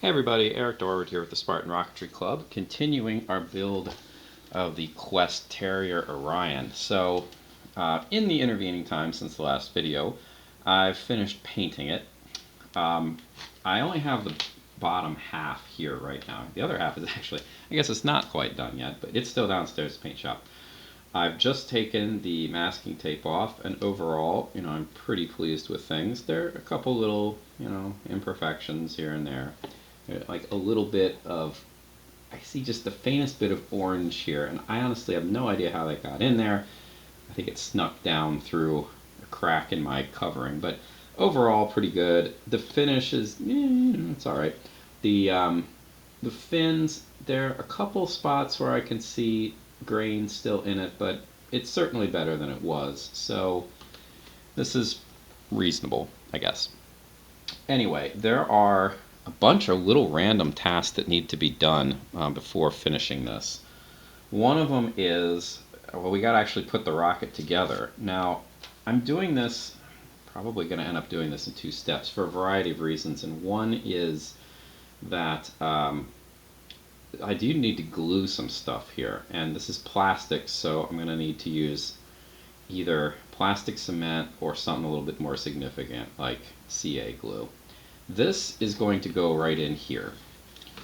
Hey everybody, Eric Dorward here with the Spartan Rocketry Club, continuing our build of the Quest Terrier-Orion. So, in the intervening time since the last video, I've finished painting it. I only have the bottom half here right now. The other half is actually, I guess it's not quite done yet, but it's still downstairs at the paint shop. I've just taken the masking tape off, and overall, I'm pretty pleased with things. There are a couple little, imperfections here and there. Like a little bit of, I see just the faintest bit of orange here, and I honestly have no idea how that got in there. I think it snuck down through a crack in my covering, but overall pretty good. The finish is, it's alright. The fins, there are a couple spots where I can see grain still in it, but it's certainly better than it was, so this is reasonable, I guess. Anyway, there are a bunch of little random tasks that need to be done before finishing this. One of them is, well, we got to actually put the rocket together. Now, I'm doing this, probably going to end up doing this in 2 steps for a variety of reasons, and one is that I do need to glue some stuff here, and this is plastic, so I'm going to need to use either plastic cement or something a little bit more significant, like CA glue. This is going to go right in here,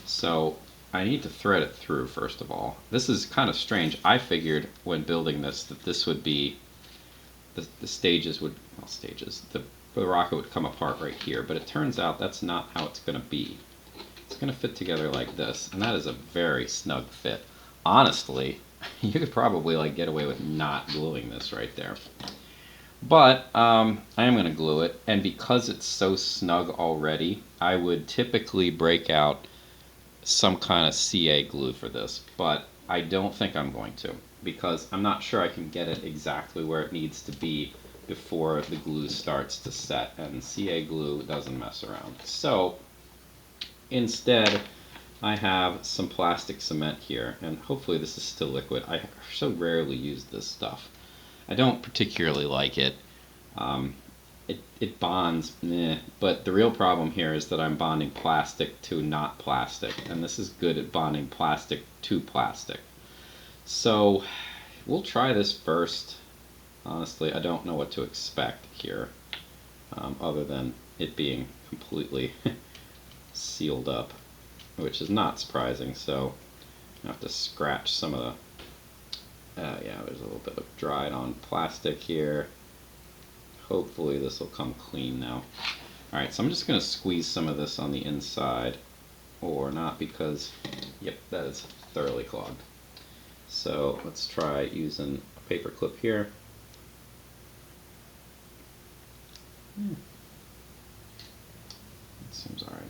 so I need to thread it through first of all. This is kind of strange. I figured when building this that this would be, the stages would, well, stages, the rocket would come apart right here, but it turns out that's not how it's going to be. It's going to fit together like this, and that is a very snug fit. Honestly, you could probably get away with not gluing this right there. But I am going to glue it, and because it's so snug already, I would typically break out some kind of CA glue for this, but I don't think I'm going to, because I'm not sure I can get it exactly where it needs to be before the glue starts to set, and CA glue doesn't mess around. So instead, I have some plastic cement here, and hopefully this is still liquid. I so rarely use this stuff. I don't particularly like it. It bonds, but the real problem here is that I'm bonding plastic to not plastic, and this is good at bonding plastic to plastic. So we'll try this first. Honestly, I don't know what to expect here, other than it being completely sealed up, which is not surprising. So I have to scratch some of the, yeah, there's a little bit of dried on plastic here. Hopefully this will come clean now. Alright, so I'm just going to squeeze some of this on the inside, or not, because, yep, that is thoroughly clogged. So let's try using a paper clip here. That seems alright.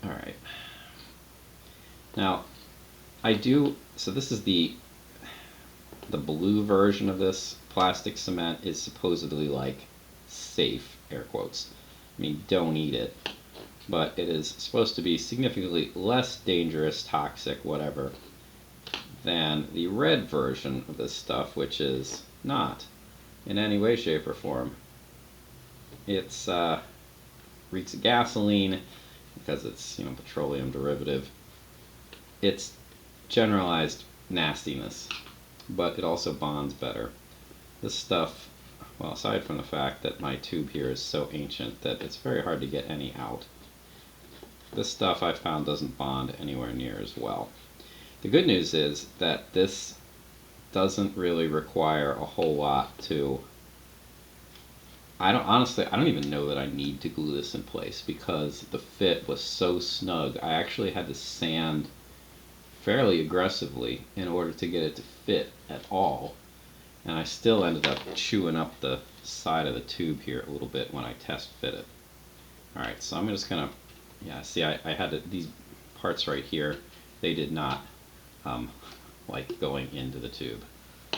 Alright. Now, so this is the blue version of this plastic cement is supposedly safe, air quotes. I mean, don't eat it. But it is supposed to be significantly less dangerous, toxic, whatever, than the red version of this stuff, which is not in any way, shape, or form. It's reeks of gasoline because it's, petroleum derivative. It's generalized nastiness, but it also bonds better. This stuff, well, aside from the fact that my tube here is so ancient that it's very hard to get any out, this stuff I found doesn't bond anywhere near as well. The good news is that this doesn't really require a whole lot to, honestly, I don't even know that I need to glue this in place because the fit was so snug. I actually had to sand fairly aggressively in order to get it to fit at all, and I still ended up chewing up the side of the tube here a little bit when I test fit it. Alright, so I'm just gonna, yeah, see, I had these parts right here, they did not like going into the tube.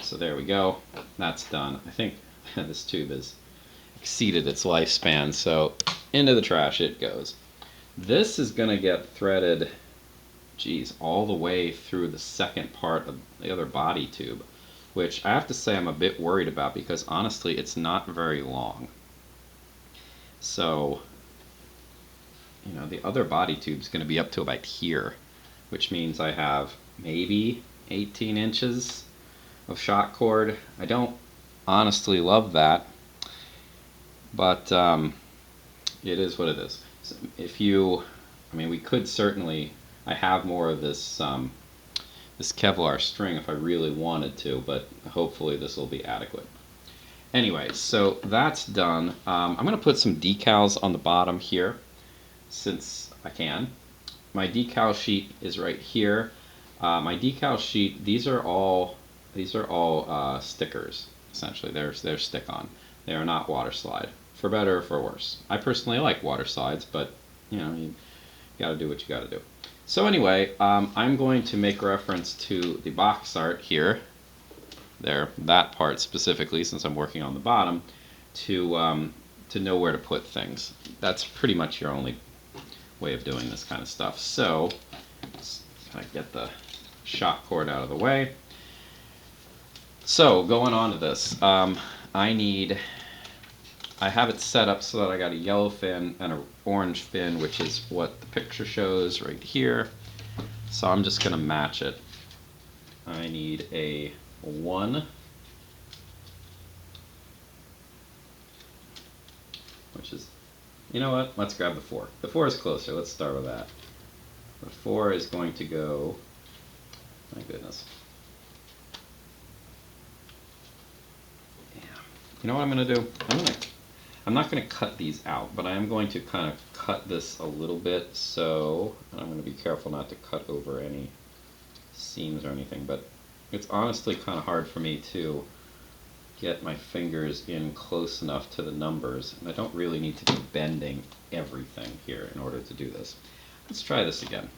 So there we go, that's done. I think this tube has exceeded its lifespan, so into the trash it goes. This is gonna get threaded, geez, all the way through the second part of the other body tube, which I have to say I'm a bit worried about because honestly it's not very long. So you know, the other body tube is going to be up to about here, which means I have maybe 18 inches of shot cord. I don't honestly love that, but it is what it is. So if you, I mean, we could certainly, I have more of this this Kevlar string if I really wanted to, but hopefully this will be adequate. Anyway, so that's done. I'm going to put some decals on the bottom here, since I can. My decal sheet is right here. My decal sheet, these are all stickers. Essentially, they're stick-on. They are not water slide, for better or for worse. I personally like water slides, but you know, you got to do what you got to do. So anyway, I'm going to make reference to the box art here. There, that part specifically, since I'm working on the bottom, to know where to put things. That's pretty much your only way of doing this kind of stuff. So let's kind of get the shot cord out of the way. So going on to this, I have it set up so that I got a yellow fin and an orange fin, which is what the picture shows right here. So I'm just going to match it. I need a 1, which is, you know what, let's grab the 4. The 4 is closer, let's start with that. The 4 is going to go, my goodness. Yeah. You know what I'm going to do? I'm not going to cut these out, but I am going to kind of cut this a little bit, so I'm going to be careful not to cut over any seams or anything, but it's honestly kind of hard for me to get my fingers in close enough to the numbers, and I don't really need to be bending everything here in order to do this. Let's try this again.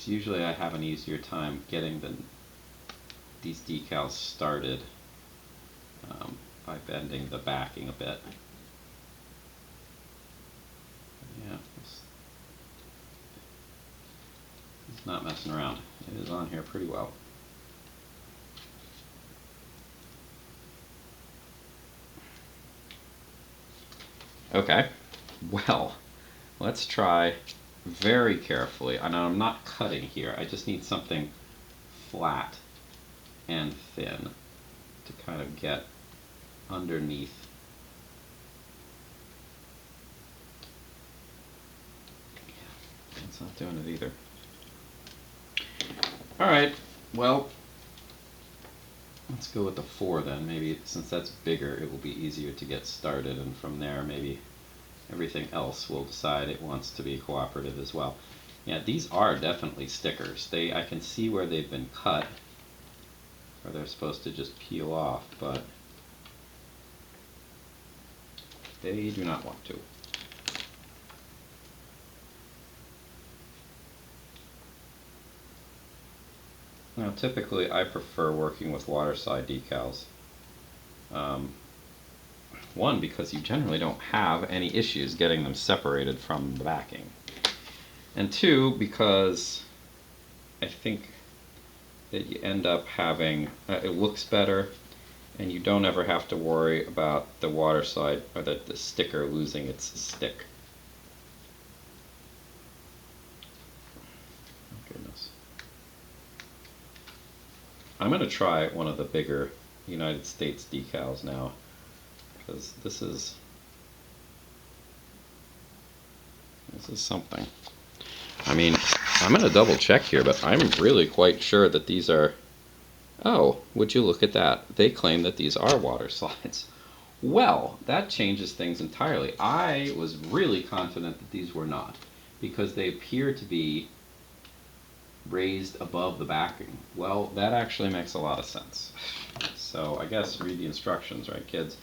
Usually I have an easier time getting these decals started by bending the backing a bit. Yeah, it's not messing around. It is on here pretty well. Okay, well, let's try very carefully. And I'm not cutting here. I just need something flat and thin to kind of get underneath. Yeah, it's not doing it either. Alright, well, let's go with the 4 then. Maybe since that's bigger, it will be easier to get started, and from there maybe everything else will decide it wants to be cooperative as well. Yeah, these are definitely stickers. I can see where they've been cut, or they're supposed to just peel off, but they do not want to. Now, typically I prefer working with waterslide decals. One, because you generally don't have any issues getting them separated from the backing. And 2, because I think that you end up having, it looks better, and you don't ever have to worry about the waterslide or the sticker losing its stick. Oh, goodness. I'm going to try one of the bigger United States decals now, because this is something. I mean, I'm going to double check here, but I'm really quite sure that these are, oh, would you look at that? They claim that these are water slides. Well, that changes things entirely. I was really confident that these were not, because they appear to be raised above the backing. Well, that actually makes a lot of sense. So I guess read the instructions, right, kids?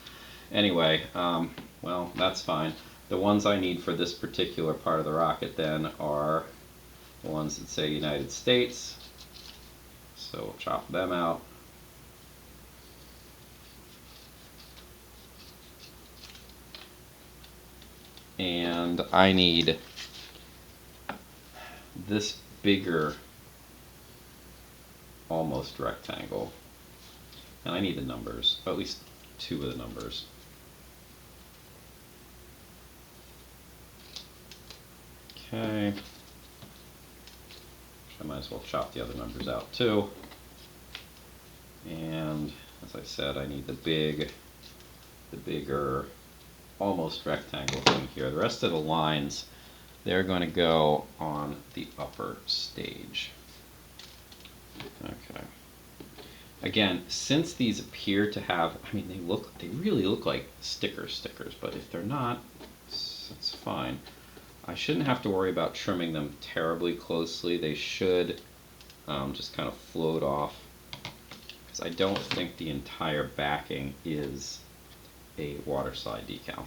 Anyway, well, that's fine. The ones I need for this particular part of the rocket then are the ones that say United States. So we'll chop them out. And I need this bigger almost rectangle. And I need the numbers, at least 2 of the numbers. Okay. I might as well chop the other numbers out too. And as I said, I need the bigger, almost rectangle thing here. The rest of the lines, they're going to go on the upper stage. Okay. Again, since these appear to have, I mean, they really look like stickers, but if they're not, it's fine. I shouldn't have to worry about trimming them terribly closely. They should just kind of float off, because I don't think the entire backing is a waterslide decal.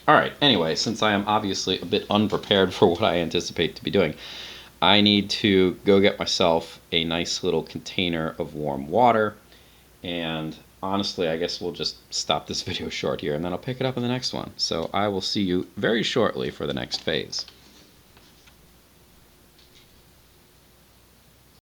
Alright, anyway, since I am obviously a bit unprepared for what I anticipate to be doing, I need to go get myself a nice little container of warm water, and honestly, I guess we'll just stop this video short here, and then I'll pick it up in the next one. So I will see you very shortly for the next phase.